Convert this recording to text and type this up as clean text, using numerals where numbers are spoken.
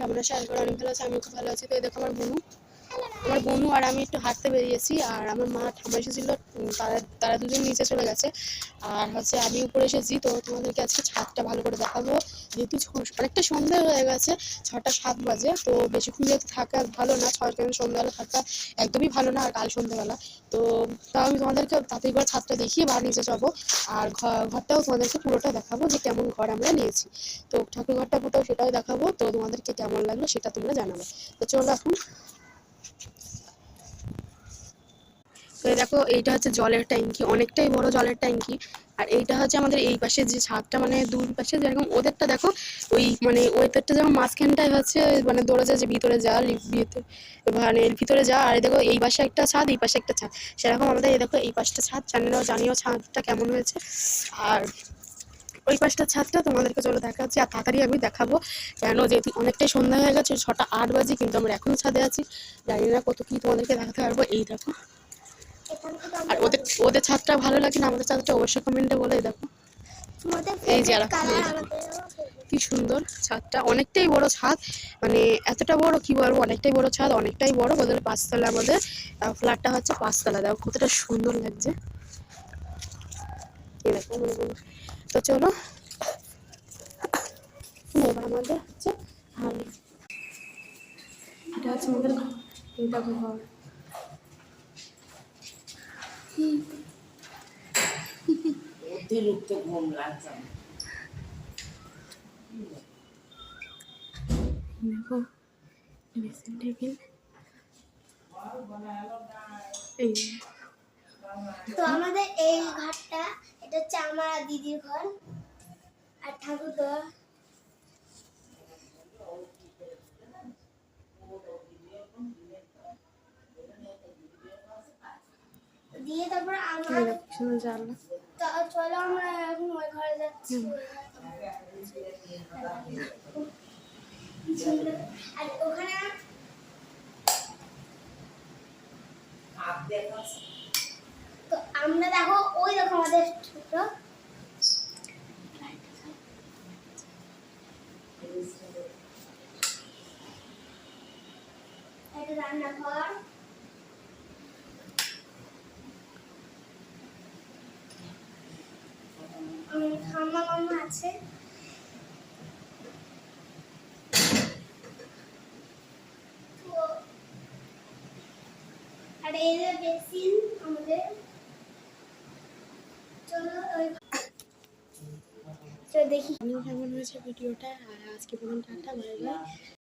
কেমন আছে? আশা করি অনেক ভালো আছে। আমিও খুব ভালো আছি। তো এই দেখো আমার বোনু আর আমি একটু হাঁটতে বেরিয়েছি, আর আমার মা ঠাম্মা এসেছিল, তারা দুজন নিচে চলে গেছে, আর হচ্ছে আমি উপরে এসেছি। তো তোমাদেরকে আজকে ছাদটা ভালো করে দেখাবো, যেহেতু অনেকটা সন্ধ্যা হয়ে গেছে, 6টা 7 বাজে। তো বেশিক্ষণ যেহেতু থাকা ভালো না, সন্ধ্যাবেলা থাকা একদমই ভালো না, আর কাল সন্ধ্যাবেলা। তো তাও আমি তোমাদেরকে তাড়াতাড়ি করে ছাদটা দেখিয়ে বা নিচে যাবো, আর ঘরটাও তোমাদেরকে পুরোটা দেখাবো যে কেমন ঘর আমরা নিয়েছি। তো ঠাকুর ঘরটা পুরোটাও সেটাও দেখাবো। তো তোমাদেরকে কেমন লাগলো সেটা তোমরা জানাবে। তো চলো এখন। তো দেখো, এইটা হচ্ছে জলের ট্যাঙ্কি, অনেকটাই বড় জলের ট্যাঙ্কি। আর এইটা হচ্ছে আমাদের এই পাশে যে ছাদটা, মানে দুই পাশে যেরকম ওদেরটা দেখো, ওই মানে ওইটারটা যেমন মাঝখানটায় হচ্ছে মানে দরজা যে ভিতরে যা মানে ভিতরে যা, আর দেখো এই পাশে একটা ছাদ, এই পাশে একটা ছাদ, সেরকম আমাদের এই দেখো এই পাশটা ছাদ। জানিও ছাদটা কেমন হয়েছে। আর ওই পাশটা ছাদটা তোমাদেরকে চলো দেখাচ্ছি, আর তাড়াতাড়ি আমি দেখাবো, কেন যেহেতু অনেকটাই সন্ধ্যা হয়ে গেছে, 6টা 8 বাজে, কিন্তু আমরা এখনো ছাদে আছি। জানি না কত কি তোমাদেরকে দেখাতে পারবো। এই দেখো, আর ওদের ওদের ছাদটা ভালো লাগে না আমাদের ছাদটা, অবশ্যই কমেন্টে বলে। দেখো এই যে কি সুন্দর ছাদটা, অনেকটাই বড় ছাদ, মানে এতটা বড় কি বলবো, অনেকটাই বড় ছাদ, অনেকটাই বড়। ওদের 5তলা, আমাদের ফ্ল্যাটটা হচ্ছে 5তলা। দেখো কতটা সুন্দর লাগছে। তো চলো এবার আমাদের হচ্ছে এটা হচ্ছে আমাদের এটা ঘর। অতিরিক্ত ঘুম লাগছে। দেখো ড্রেসিং টেবিল, এই তো আমাদের এই ঘরটা, এটা হচ্ছে আমার দিদির ঘর আর ঠাকুর ঘর। দিয়ে তারপর আমার জানলা। চলো আমরা এখন ওই ঘরে যাচ্ছি। আর ওখানে তো আমরা দেখো, ওই দেখো আমাদের ছোট একটা রান্নাঘর। ঠাম্মা মাম্মা আছে। আর এই যে বেসিন আমাদের। চলো দেখি কেমন হয়েছে ভিডিওটা, আর আজকে পর্যন্ত টাটা, বাই বাই।